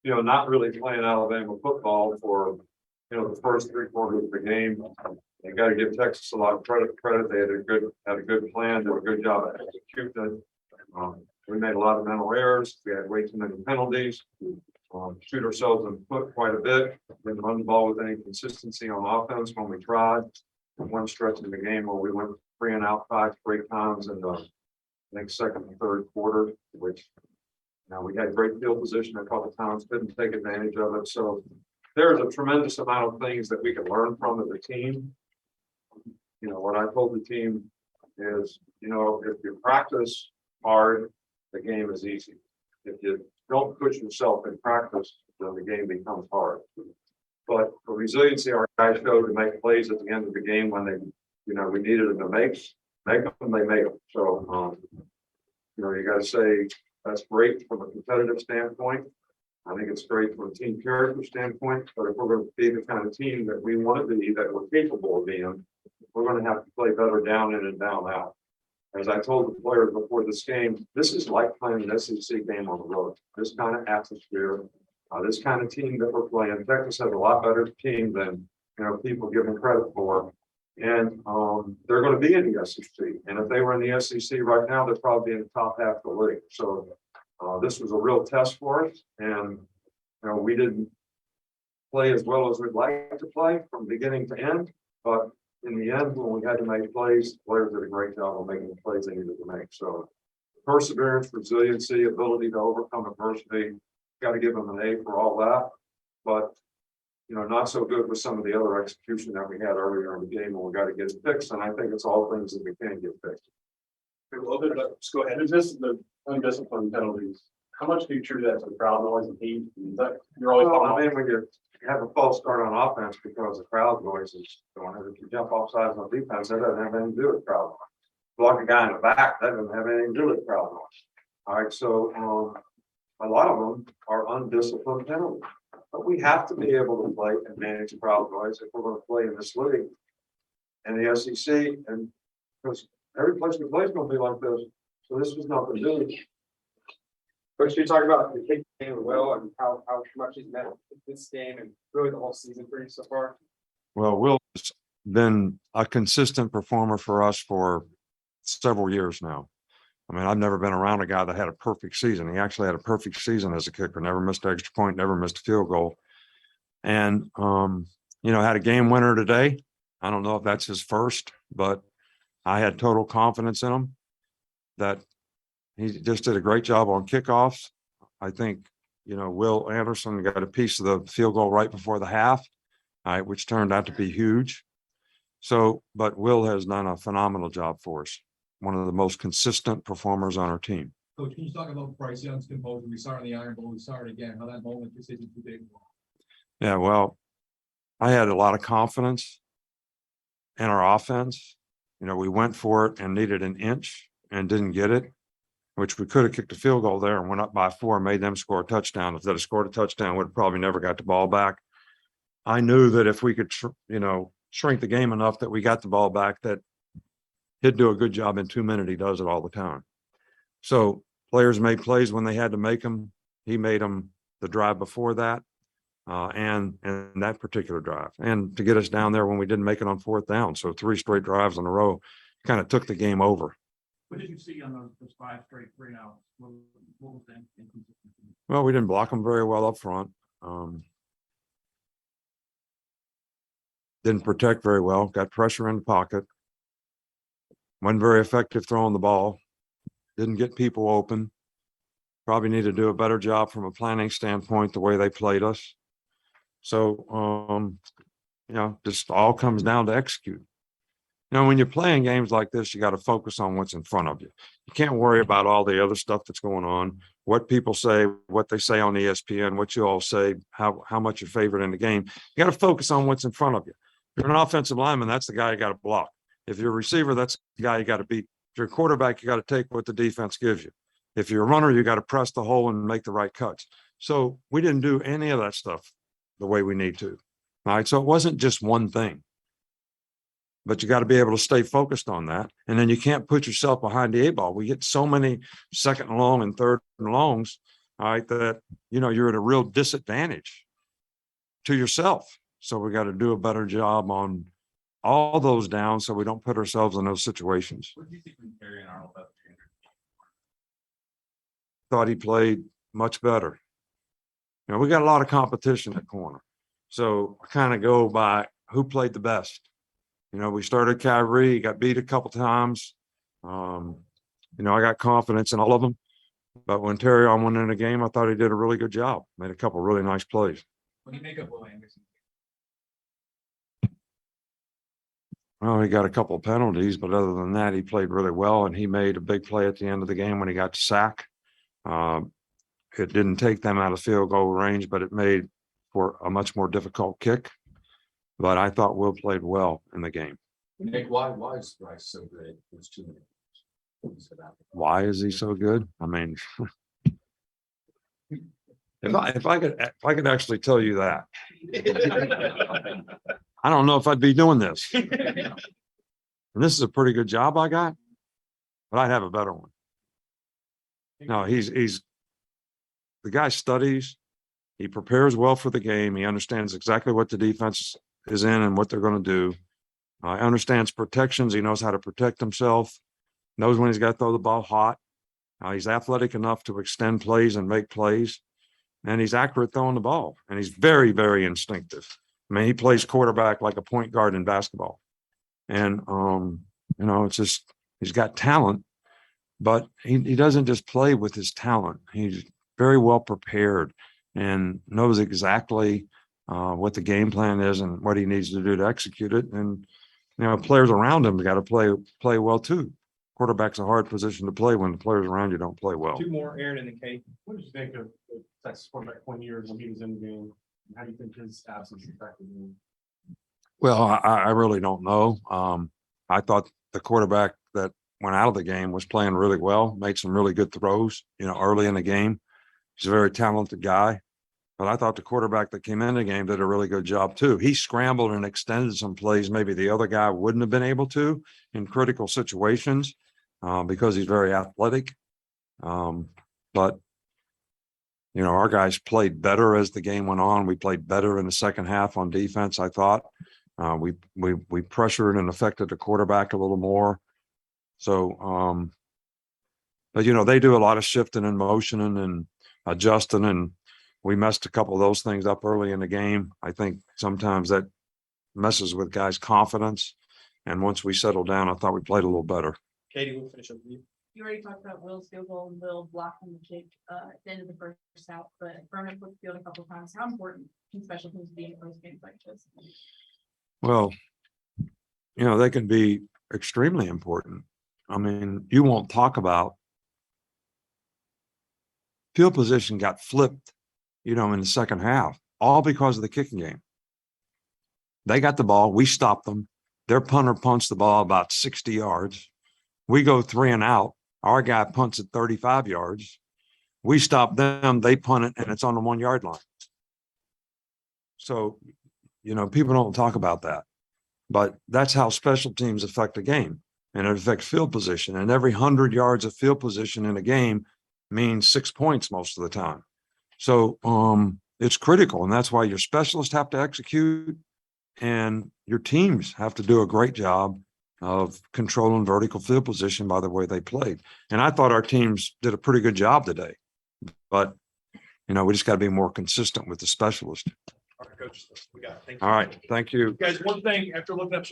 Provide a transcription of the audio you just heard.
not really playing Alabama football for, the first 3 quarters of the game. They got to give Texas a lot of credit. They had a good plan, did a good job of executing it. We made a lot of mental errors. We had way too many penalties. Shoot ourselves in the foot quite a bit. Didn't run the ball with any consistency on offense when we tried. One stretch in the game where we went 3 and out 5 straight times in the, I think, second and third quarter, which we had great field position a couple of times, couldn't take advantage of it. So there's a tremendous amount of things that we can learn from as a team. What I told the team is, if you practice hard, the game is easy. If you don't push yourself in practice, then the game becomes hard. But for resiliency, our guys showed to make plays at the end of the game when they, we needed them to make them, they made them. So, you got to say that's great from a competitive standpoint. I think it's great from a team character standpoint. But if we're going to be the kind of team that we want to be, that we're capable of being, we're going to have to play better down in and down out. As I told the players before this game, this is like playing an SEC game on the road. This kind of atmosphere, this kind of team that we're playing. Texas has a lot better team than people give them credit for, and they're going to be in the SEC. And if they were in the SEC right now, they're probably in the top half of the league. So this was a real test for us, and we didn't play as well as we'd like to play from beginning to end, but in the end, when we had to make plays, the players did a great job of making the plays they needed to make. So perseverance, resiliency, ability to overcome adversity, got to give them an A for all that. But, not so good with some of the other execution that we had earlier in the game, and we got to get it fixed. And I think it's all things that we can get fixed. A little bit, let's go ahead. Is this the undisciplined penalties? How much do you attribute that to the crowd noise and heat? You're always when you have a false start on offense because the crowd noise is going. If you jump off sides on defense, that doesn't have anything to do with crowd noise. Block a guy in the back, that doesn't have anything to do with crowd noise. All right, so a lot of them are undisciplined penalties. But we have to be able to play and manage crowd noise if we're going to play in this league and the SEC, and because every place we play is going to be like this. So this was nothing new. Coach, you talk about the kick game of Will and how much he's meant this game and really the whole season for you so far. Well, Will has been a consistent performer for us for several years now. I mean, I've never been around a guy that had a perfect season. He actually had a perfect season as a kicker, never missed an extra point, never missed a field goal. And, had a game winner today. I don't know if that's his first, but I had total confidence in him that he just did a great job on kickoffs. I think, Will Anderson got a piece of the field goal right before the half, which turned out to be huge. So, but Will has done a phenomenal job for us. One of the most consistent performers on our team. Coach, can you talk about Bryce Young's composure? We saw it in the Iron Bowl. We saw it again. How that moment just isn't too big. Yeah, well, I had a lot of confidence in our offense. We went for it and needed an inch and didn't get it, which we could have kicked a field goal there and went up by 4 and made them score a touchdown. If they'd have scored a touchdown, we'd probably never got the ball back. I knew that if we could, shrink the game enough that we got the ball back, that he'd do a good job in 2 minutes. He does it all the time. So players made plays when they had to make them. He made them the drive before that and that particular drive. And to get us down there when we didn't make it on 4th down. So 3 straight drives in a row kind of took the game over. What did you see on those 5 straight 3-outs? What was that inconsistency? Well, we didn't block them very well up front. Didn't protect very well. Got pressure in the pocket. Wasn't very effective throwing the ball. Didn't get people open. Probably need to do a better job from a planning standpoint, the way they played us. So, just all comes down to execute. When you're playing games like this, you got to focus on what's in front of you. You can't worry about all the other stuff that's going on, what people say, what they say on ESPN, what you all say, how much you're favored in the game. You got to focus on what's in front of you. If you're an offensive lineman, that's the guy you got to block. If you're a receiver, that's the guy you got to beat. If you're a quarterback, you got to take what the defense gives you. If you're a runner, you got to press the hole and make the right cuts. So we didn't do any of that stuff the way we need to. All right. So it wasn't just one thing. But you got to be able to stay focused on that. And then you can't put yourself behind the 8 ball. We get so many 2nd and long and 3rd and longs all right, that, you're at a real disadvantage to yourself. So we got to do a better job on all those downs so we don't put ourselves in those situations. What do you think when Terry and Arnold left? Thought he played much better. We got a lot of competition at corner. So I kind of go by who played the best. We started Kyrie, he got beat a couple times. I got confidence in all of them. But when Terry on went in the game, I thought he did a really good job. Made a couple really nice plays. When you make up Will Anderson. Well, he got a couple of penalties, but other than that, he played really well, and he made a big play at the end of the game when he got to sack. It didn't take them out of field goal range, but it made for a much more difficult kick. But I thought Will played well in the game. Nick, why is Bryce so great? There's too many. Why is he so good? I mean, if I could actually tell you that, I don't know if I'd be doing this. And this is a pretty good job I got, but I'd have a better one. No, he's the guy studies, he prepares well for the game. He understands exactly what the defense is in and what they're going to do. Understands protections. He knows how to protect himself, knows when he's got to throw the ball hot. He's athletic enough to extend plays and make plays, and he's accurate throwing the ball, and he's very, very instinctive. I mean, he plays quarterback like a point guard in basketball. And, it's just, he's got talent, but he doesn't just play with his talent. He's very well prepared and knows exactly what the game plan is and what he needs to do to execute it. And, players around him got to play well too. Quarterback's a hard position to play when the players around you don't play well. Two more, Aaron and then Kate. What did you think of Texas quarterback 20 years when he was in the game? How do you think his absence affected him? Well, I really don't know. I thought the quarterback that went out of the game was playing really well, made some really good throws, early in the game. He's a very talented guy. But I thought the quarterback that came in the game did a really good job too. He scrambled and extended some plays maybe the other guy wouldn't have been able to in critical situations because he's very athletic. But our guys played better as the game went on. We played better in the second half on defense, I thought. We pressured and affected the quarterback a little more. So, but they do a lot of shifting and motioning and adjusting, and we messed a couple of those things up early in the game. I think sometimes that messes with guys' confidence. And once we settled down, I thought we played a little better. Katie, we'll finish up with you. You already talked about Will's field goal and Will blocking the kick at the end of the first half, but Vernon flipped the field a couple of times. How important can special teams be in close games like this? Well, they can be extremely important. I mean, you won't talk about field position got flipped, in the second half, all because of the kicking game. They got the ball. We stopped them. Their punter punts the ball about 60 yards. We go 3 and out. Our guy punts at 35 yards. We stop them. They punt it, and it's on the 1 yard line. So, people don't talk about that. But that's how special teams affect a game. And it affects field position. And every 100 yards of field position in a game means 6 points most of the time. So it's critical. And that's why your specialists have to execute and your teams have to do a great job of controlling vertical field position by the way they played. And I thought our teams did a pretty good job today. But, we just got to be more consistent with the specialist. All right, coach. We got it. Thank you. All right. Thank you. Guys, one thing after looking up